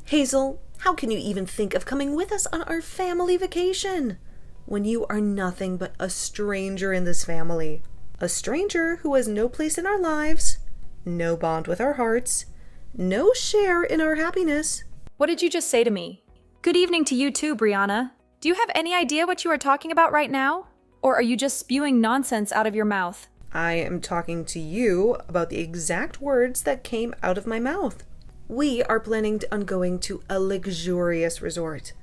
Hazel, how can you even think of coming with us on our family vacation when you are nothing but a stranger in this family? A stranger who has no place in our lives, no bond with our hearts, no share in our happiness. What did you just say to me? Good evening to you too, Brianna. Do you have any idea what you are talking about right now? Or are you just spewing nonsense out of your mouth? I am talking to you about the exact words that came out of my mouth. We are planning on going to a luxurious resort.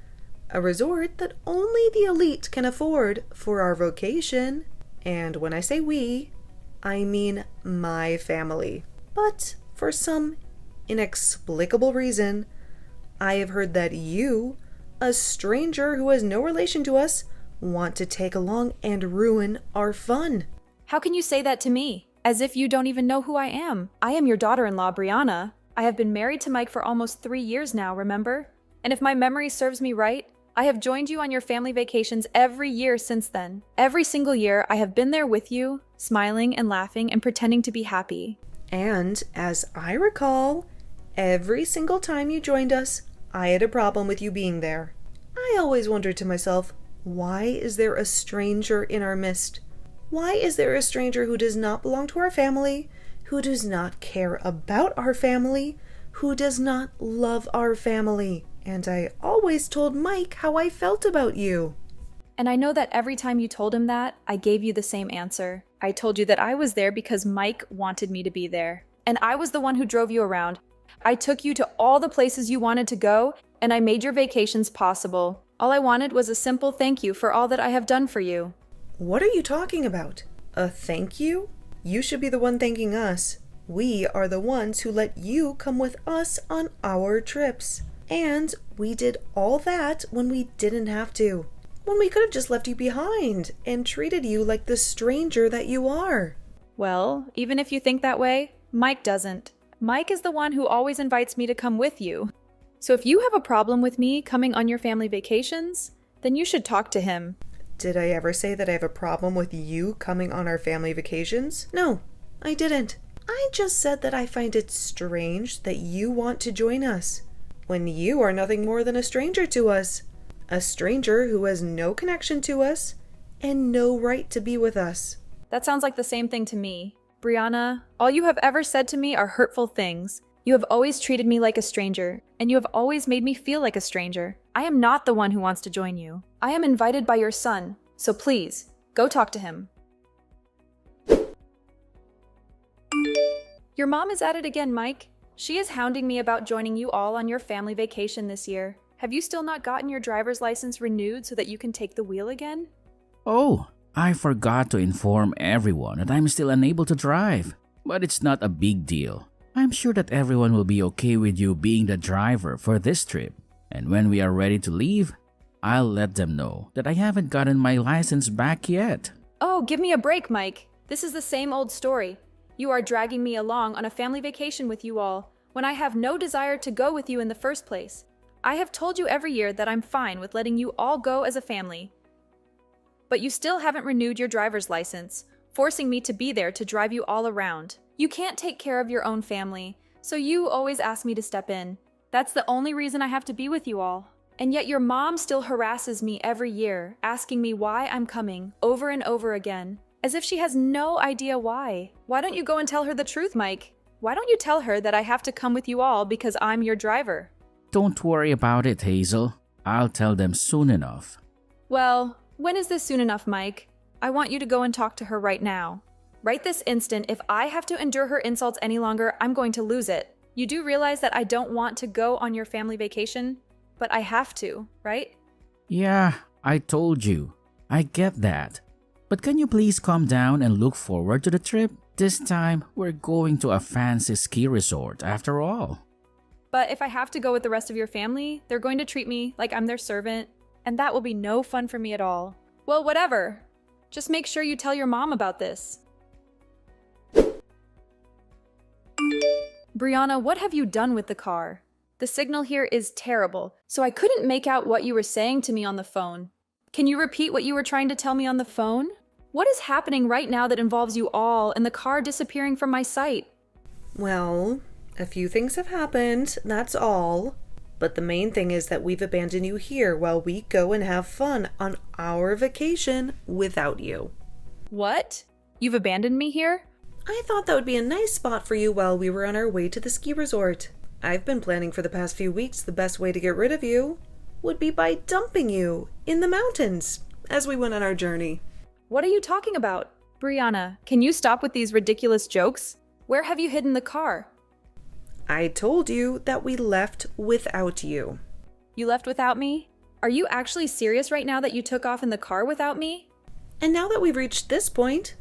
A resort that only the elite can afford for our vacation. And when I say we, I mean my family. But for some inexplicable reason, I have heard that you, a stranger who has no relation to us, want to take along and ruin our fun. How can you say that to me? As if you don't even know who I am. I am your daughter-in-law, Brianna. I have been married to Mike for almost 3 years now, remember? And if my memory serves me right, I have joined you on your family vacations every year since then. Every single year, I have been there with you, smiling and laughing and pretending to be happy. And as I recall, every single time you joined us, I had a problem with you being there. I always wondered to myself, why is there a stranger in our midst? Why is there a stranger who does not belong to our family, who does not care about our family, who does not love our family? And I always told Mike how I felt about you. And I know that every time you told him that, I gave you the same answer. I told you that I was there because Mike wanted me to be there. And I was the one who drove you around. I took you to all the places you wanted to go, and I made your vacations possible. All I wanted was a simple thank you for all that I have done for you. What are you talking about? A thank you? You should be the one thanking us. We are the ones who let you come with us on our trips. And we did all that when we didn't have to. When we could have just left you behind and treated you like the stranger that you are. Well, even if you think that way, Mike doesn't. Mike is the one who always invites me to come with you. So if you have a problem with me coming on your family vacations, then you should talk to him. Did I ever say that I have a problem with you coming on our family vacations? No, I didn't. I just said that I find it strange that you want to join us when you are nothing more than a stranger to us. A stranger who has no connection to us and no right to be with us. That sounds like the same thing to me. Brianna, all you have ever said to me are hurtful things. You have always treated me like a stranger, and you have always made me feel like a stranger. I am not the one who wants to join you. I am invited by your son, so please, go talk to him. Your mom is at it again, Mike. She is hounding me about joining you all on your family vacation this year. Have you still not gotten your driver's license renewed so that you can take the wheel again? Oh, I forgot to inform everyone that I'm still unable to drive. But it's not a big deal. I'm sure that everyone will be okay with you being the driver for this trip. And when we are ready to leave, I'll let them know that I haven't gotten my license back yet. Oh, give me a break, Mike. This is the same old story. You are dragging me along on a family vacation with you all, when I have no desire to go with you in the first place. I have told you every year that I'm fine with letting you all go as a family. But you still haven't renewed your driver's license, forcing me to be there to drive you all around. You can't take care of your own family, so you always ask me to step in. That's the only reason I have to be with you all. And yet your mom still harasses me every year, asking me why I'm coming over and over again, as if she has no idea why. Why don't you go and tell her the truth, Mike? Why don't you tell her that I have to come with you all because I'm your driver? Don't worry about it, Hazel. I'll tell them soon enough. Well, when is this soon enough, Mike? I want you to go and talk to her right now. Right this instant, if I have to endure her insults any longer, I'm going to lose it. You do realize that I don't want to go on your family vacation, but I have to, right? Yeah, I told you. I get that. But can you please calm down and look forward to the trip? This time, we're going to a fancy ski resort after all. But if I have to go with the rest of your family, they're going to treat me like I'm their servant, and that will be no fun for me at all. Well, whatever. Just make sure you tell your mom about this. Brianna, what have you done with the car? The signal here is terrible, so I couldn't make out what you were saying to me on the phone. Can you repeat what you were trying to tell me on the phone? What is happening right now that involves you all and the car disappearing from my sight? Well, a few things have happened, that's all. But the main thing is that we've abandoned you here while we go and have fun on our vacation without you. What? You've abandoned me here? I thought that would be a nice spot for you while we were on our way to the ski resort. I've been planning for the past few weeks the best way to get rid of you would be by dumping you in the mountains as we went on our journey. What are you talking about? Brianna, can you stop with these ridiculous jokes? Where have you hidden the car? I told you that we left without you. You left without me? Are you actually serious right now that you took off in the car without me? And now that we've reached this point,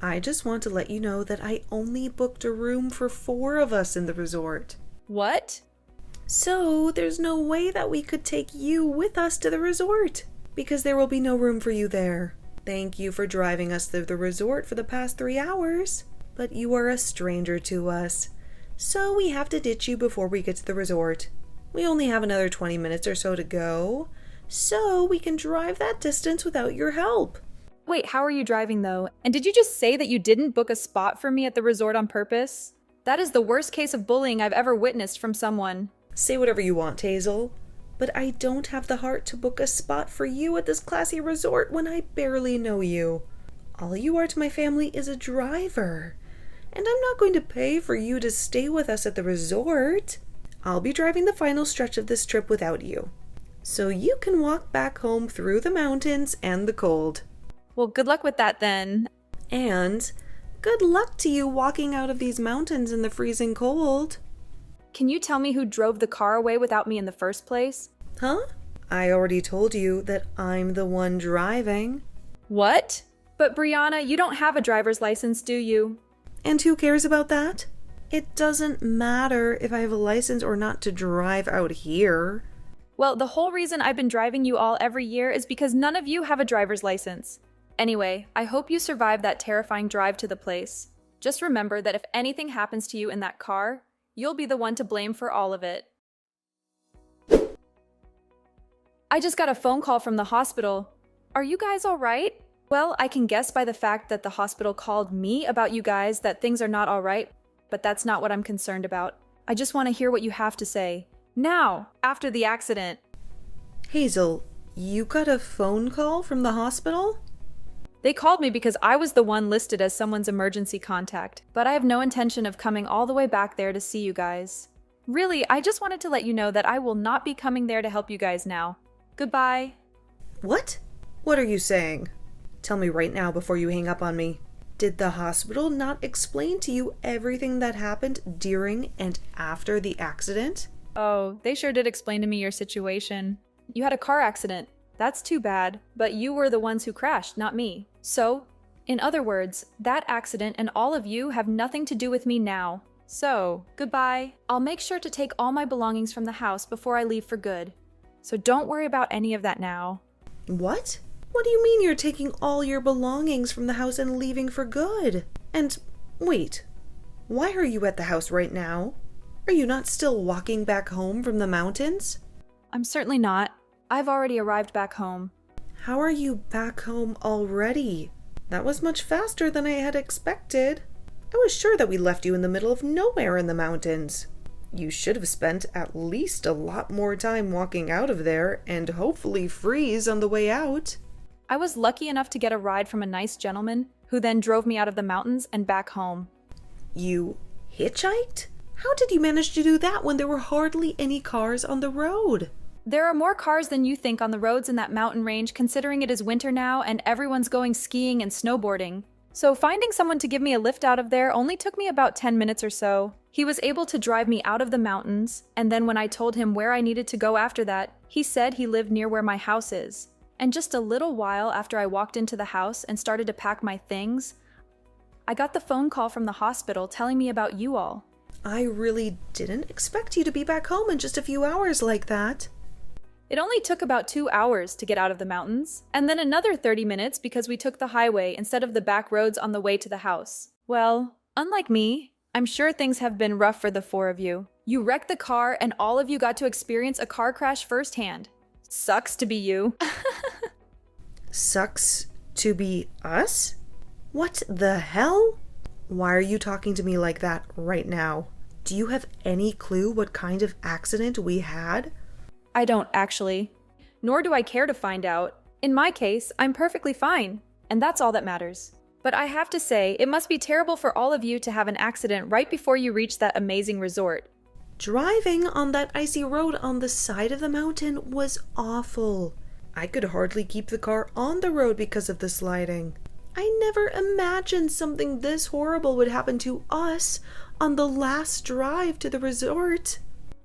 I just want to let you know that I only booked a room for 4 of us in the resort. What? So there's no way that we could take you with us to the resort, because there will be no room for you there. Thank you for driving us through the resort for the past 3 hours, but you are a stranger to us. So we have to ditch you before we get to the resort. We only have another 20 minutes or so to go, so we can drive that distance without your help. Wait, how are you driving though? And did you just say that you didn't book a spot for me at the resort on purpose? That is the worst case of bullying I've ever witnessed from someone. Say whatever you want, Hazel, but I don't have the heart to book a spot for you at this classy resort when I barely know you. All you are to my family is a driver, and I'm not going to pay for you to stay with us at the resort. I'll be driving the final stretch of this trip without you, so you can walk back home through the mountains and the cold. Well, good luck with that then. And good luck to you walking out of these mountains in the freezing cold. Can you tell me who drove the car away without me in the first place? Huh? I already told you that I'm the one driving. What? But Brianna, you don't have a driver's license, do you? And who cares about that? It doesn't matter if I have a license or not to drive out here. Well, the whole reason I've been driving you all every year is because none of you have a driver's license. Anyway, I hope you survive that terrifying drive to the place. Just remember that if anything happens to you in that car, you'll be the one to blame for all of it. I just got a phone call from the hospital. Are you guys all right? Well, I can guess by the fact that the hospital called me about you guys that things are not all right, but that's not what I'm concerned about. I just want to hear what you have to say. Now, after the accident. Hazel, you got a phone call from the hospital? They called me because I was the one listed as someone's emergency contact, but I have no intention of coming all the way back there to see you guys. Really, I just wanted to let you know that I will not be coming there to help you guys now. Goodbye. What? What are you saying? Tell me right now before you hang up on me. Did the hospital not explain to you everything that happened during and after the accident? Oh, they sure did explain to me your situation. You had a car accident. That's too bad, but you were the ones who crashed, not me. So, in other words, that accident and all of you have nothing to do with me now. So, goodbye. I'll make sure to take all my belongings from the house before I leave for good. So don't worry about any of that now. What? What do you mean you're taking all your belongings from the house and leaving for good? And wait, why are you at the house right now? Are you not still walking back home from the mountains? I'm certainly not. I've already arrived back home. How are you back home already? That was much faster than I had expected. I was sure that we left you in the middle of nowhere in the mountains. You should have spent at least a lot more time walking out of there and hopefully freeze on the way out. I was lucky enough to get a ride from a nice gentleman who then drove me out of the mountains and back home. You hitchhiked? How did you manage to do that when there were hardly any cars on the road? There are more cars than you think on the roads in that mountain range, considering it is winter now and everyone's going skiing and snowboarding. So finding someone to give me a lift out of there only took me about 10 minutes or so. He was able to drive me out of the mountains, and then when I told him where I needed to go after that, he said he lived near where my house is. And just a little while after I walked into the house and started to pack my things, I got the phone call from the hospital telling me about you all. I really didn't expect you to be back home in just a few hours like that. It only took about 2 hours to get out of the mountains, and then another 30 minutes because we took the highway instead of the back roads on the way to the house. Well, unlike me, I'm sure things have been rough for the 4 of you. You wrecked the car and all of you got to experience a car crash firsthand. Sucks to be you. Sucks to be us? What the hell? Why are you talking to me like that right now? Do you have any clue what kind of accident we had? I don't actually. Nor do I care to find out. In my case, I'm perfectly fine, and that's all that matters. But I have to say, it must be terrible for all of you to have an accident right before you reach that amazing resort. Driving on that icy road on the side of the mountain was awful. I could hardly keep the car on the road because of the sliding. I never imagined something this horrible would happen to us on the last drive to the resort.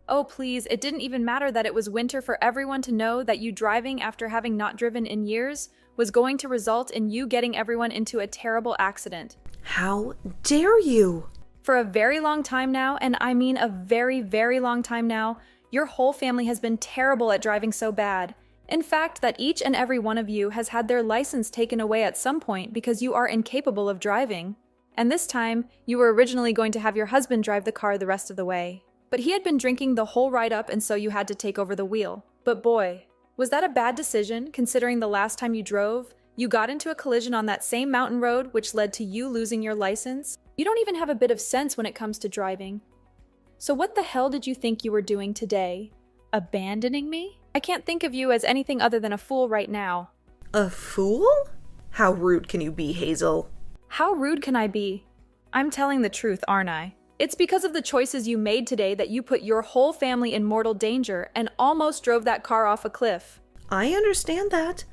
Oh please, it didn't even matter that it was winter for everyone to know that you driving after having not driven in years was going to result in you getting everyone into a terrible accident. How dare you? For a very long time now, and I mean a very, very long time now, your whole family has been terrible at driving so bad. In fact, that each and every one of you has had their license taken away at some point because you are incapable of driving. And this time, you were originally going to have your husband drive the car the rest of the way. But he had been drinking the whole ride up, and so you had to take over the wheel. But boy, was that a bad decision, considering the last time you drove, you got into a collision on that same mountain road which led to you losing your license? You don't even have a bit of sense when it comes to driving. So what the hell did you think you were doing today? Abandoning me? I can't think of you as anything other than a fool right now. A fool? How rude can you be, Hazel? How rude can I be? I'm telling the truth, aren't I? It's because of the choices you made today that you put your whole family in mortal danger and almost drove that car off a cliff. I understand that,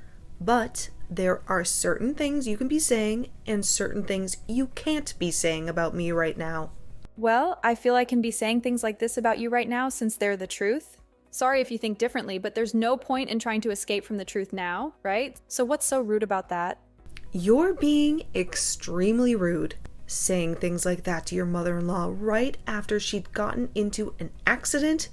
but there are certain things you can be saying and certain things you can't be saying about me right now. Well, I feel I can be saying things like this about you right now since they're the truth. Sorry if you think differently, but there's no point in trying to escape from the truth now, right? So what's so rude about that? You're being extremely rude, saying things like that to your mother-in-law right after she'd gotten into an accident.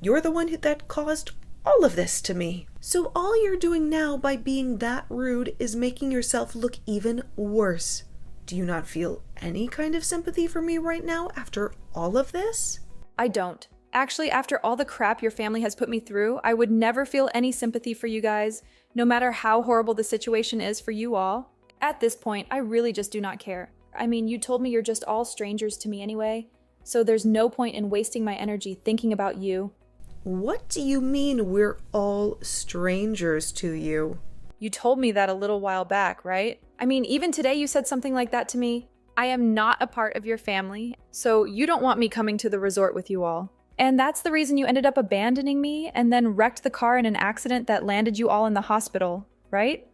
You're the one that caused all of this to me. So all you're doing now by being that rude is making yourself look even worse. Do you not feel any kind of sympathy for me right now after all of this? I don't. Actually, after all the crap your family has put me through, I would never feel any sympathy for you guys, no matter how horrible the situation is for you all. At this point, I really just do not care. I mean, you told me you're just all strangers to me anyway, so there's no point in wasting my energy thinking about you. What do you mean we're all strangers to you? You told me that a little while back, right? I mean, even today you said something like that to me. I am not a part of your family, so you don't want me coming to the resort with you all. And that's the reason you ended up abandoning me and then wrecked the car in an accident that landed you all in the hospital, right?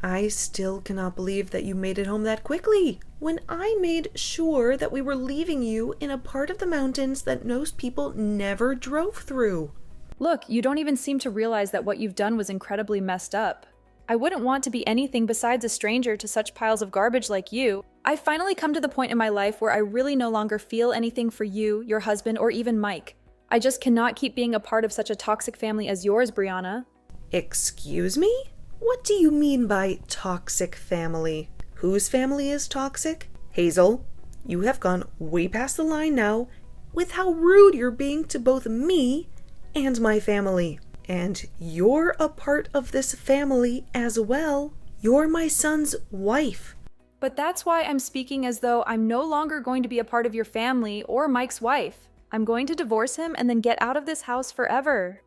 I still cannot believe that you made it home that quickly, when I made sure that we were leaving you in a part of the mountains that most people never drove through. Look, you don't even seem to realize that what you've done was incredibly messed up. I wouldn't want to be anything besides a stranger to such piles of garbage like you. I've finally come to the point in my life where I really no longer feel anything for you, your husband, or even Mike. I just cannot keep being a part of such a toxic family as yours, Brianna. Excuse me? What do you mean by toxic family? Whose family is toxic? Hazel, you have gone way past the line now with how rude you're being to both me and my family. And you're a part of this family as well. You're my son's wife. But that's why I'm speaking as though I'm no longer going to be a part of your family or Mike's wife. I'm going to divorce him and then get out of this house forever.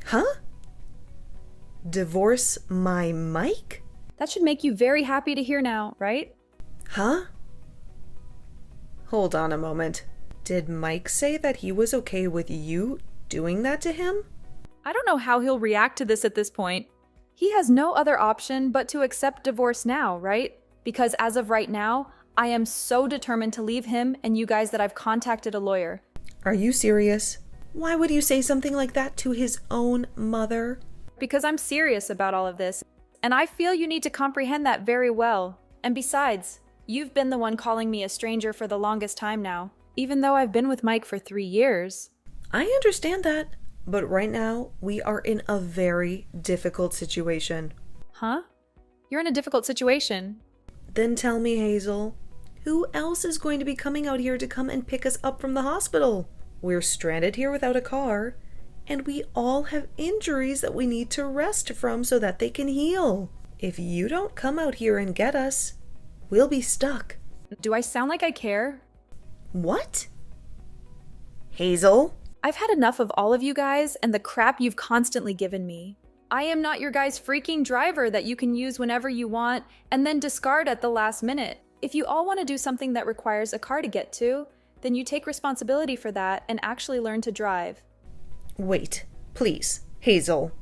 Huh? Divorce my Mike? That should make you very happy to hear now, right? Huh? Hold on a moment. Did Mike say that he was okay with you doing that to him? I don't know how he'll react to this at this point. He has no other option but to accept divorce now, right? Because as of right now, I am so determined to leave him and you guys that I've contacted a lawyer. Are you serious? Why would you say something like that to his own mother? Because I'm serious about all of this, and I feel you need to comprehend that very well. And besides, you've been the one calling me a stranger for the longest time now, even though I've been with Mike for 3 years. I understand that, but right now we are in a very difficult situation. Huh? You're in a difficult situation. Then tell me, Hazel, who else is going to be coming out here to come and pick us up from the hospital? We're stranded here without a car, and we all have injuries that we need to rest from so that they can heal. If you don't come out here and get us, we'll be stuck. Do I sound like I care? What? Hazel, I've had enough of all of you guys and the crap you've constantly given me. I am not your guy's freaking driver that you can use whenever you want and then discard at the last minute. If you all want to do something that requires a car to get to, then you take responsibility for that and actually learn to drive. Wait, please, Hazel.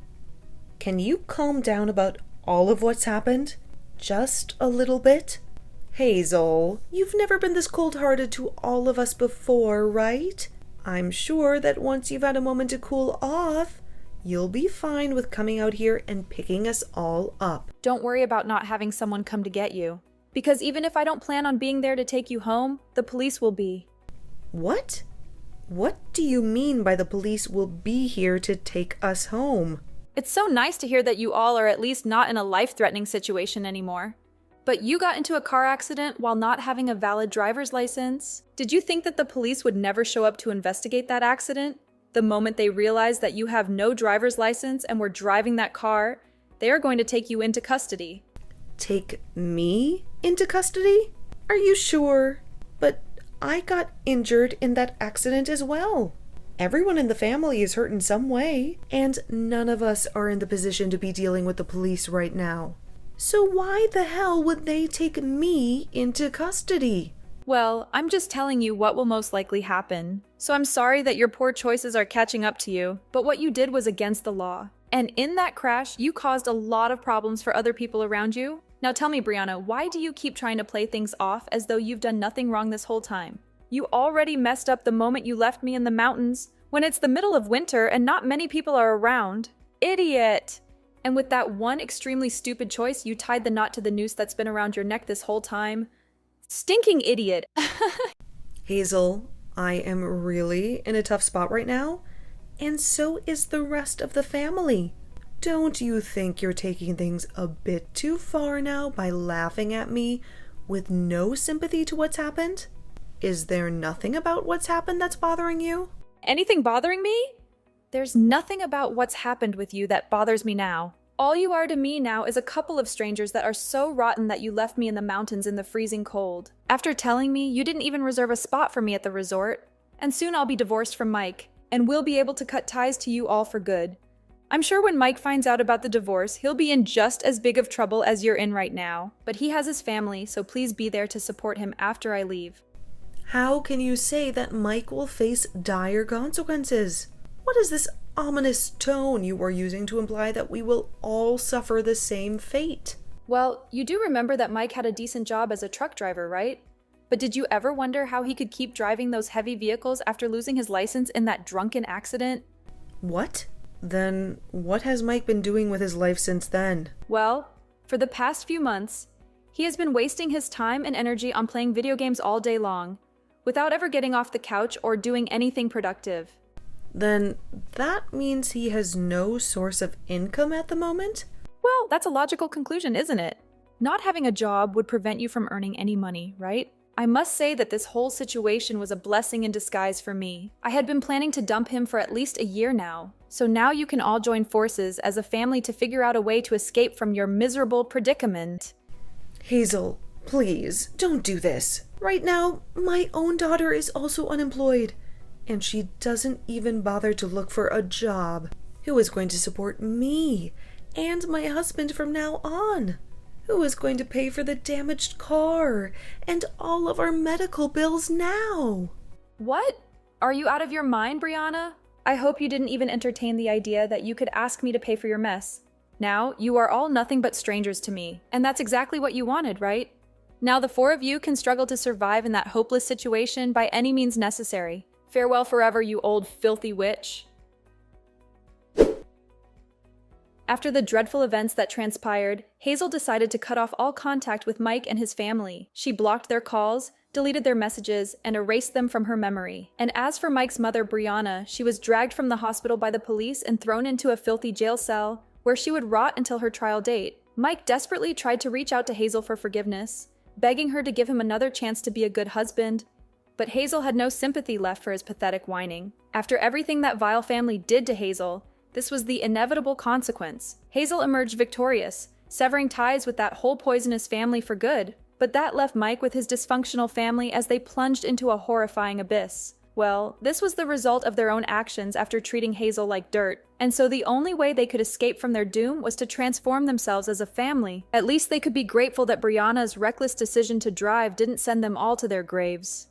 Can you calm down about all of what's happened? Just a little bit? Hazel, you've never been this cold-hearted to all of us before, right? I'm sure that once you've had a moment to cool off, you'll be fine with coming out here and picking us all up. Don't worry about not having someone come to get you. Because even if I don't plan on being there to take you home, the police will be. What? What do you mean by the police will be here to take us home? It's so nice to hear that you all are at least not in a life-threatening situation anymore. But you got into a car accident while not having a valid driver's license. Did you think that the police would never show up to investigate that accident? The moment they realize that you have no driver's license and were driving that car, they are going to take you into custody. Take me into custody? Are you sure? But I got injured in that accident as well. Everyone in the family is hurt in some way, and none of us are in the position to be dealing with the police right now. So why the hell would they take me into custody? Well, I'm just telling you what will most likely happen. So I'm sorry that your poor choices are catching up to you, but what you did was against the law. And in that crash, you caused a lot of problems for other people around you. Now tell me, Brianna, why do you keep trying to play things off as though you've done nothing wrong this whole time? You already messed up the moment you left me in the mountains, when it's the middle of winter and not many people are around. Idiot! And with that one extremely stupid choice, you tied the knot to the noose that's been around your neck this whole time. Stinking idiot! Hazel, I am really in a tough spot right now, and so is the rest of the family. Don't you think you're taking things a bit too far now by laughing at me with no sympathy to what's happened? Is there nothing about what's happened that's bothering you? Anything bothering me? There's nothing about what's happened with you that bothers me now. All you are to me now is a couple of strangers that are so rotten that you left me in the mountains in the freezing cold. After telling me you didn't even reserve a spot for me at the resort. And soon I'll be divorced from Mike, and we'll be able to cut ties to you all for good. I'm sure when Mike finds out about the divorce, he'll be in just as big of trouble as you're in right now. But he has his family, so please be there to support him after I leave. How can you say that Mike will face dire consequences? What is this ominous tone you are using to imply that we will all suffer the same fate? Well, you do remember that Mike had a decent job as a truck driver, right? But did you ever wonder how he could keep driving those heavy vehicles after losing his license in that drunken accident? What? Then what has Mike been doing with his life since then? Well, for the past few months, he has been wasting his time and energy on playing video games all day long, without ever getting off the couch or doing anything productive. Then that means he has no source of income at the moment? Well, that's a logical conclusion, isn't it? Not having a job would prevent you from earning any money, right? I must say that this whole situation was a blessing in disguise for me. I had been planning to dump him for at least a year now. So now you can all join forces as a family to figure out a way to escape from your miserable predicament. Hazel, please, don't do this. Right now, my own daughter is also unemployed, and she doesn't even bother to look for a job. Who is going to support me and my husband from now on? Who is going to pay for the damaged car and all of our medical bills now? What? Are you out of your mind, Brianna? I hope you didn't even entertain the idea that you could ask me to pay for your mess. Now, you are all nothing but strangers to me, and that's exactly what you wanted, right? Now the four of you can struggle to survive in that hopeless situation by any means necessary. Farewell forever, you old filthy witch. After the dreadful events that transpired, Hazel decided to cut off all contact with Mike and his family. She blocked their calls, deleted their messages, and erased them from her memory. And as for Mike's mother, Brianna, she was dragged from the hospital by the police and thrown into a filthy jail cell, where she would rot until her trial date. Mike desperately tried to reach out to Hazel for forgiveness, begging her to give him another chance to be a good husband. But Hazel had no sympathy left for his pathetic whining. After everything that vile family did to Hazel, this was the inevitable consequence. Hazel emerged victorious, severing ties with that whole poisonous family for good. But that left Mike with his dysfunctional family as they plunged into a horrifying abyss. Well, this was the result of their own actions after treating Hazel like dirt, and so the only way they could escape from their doom was to transform themselves as a family. At least they could be grateful that Brianna's reckless decision to drive didn't send them all to their graves.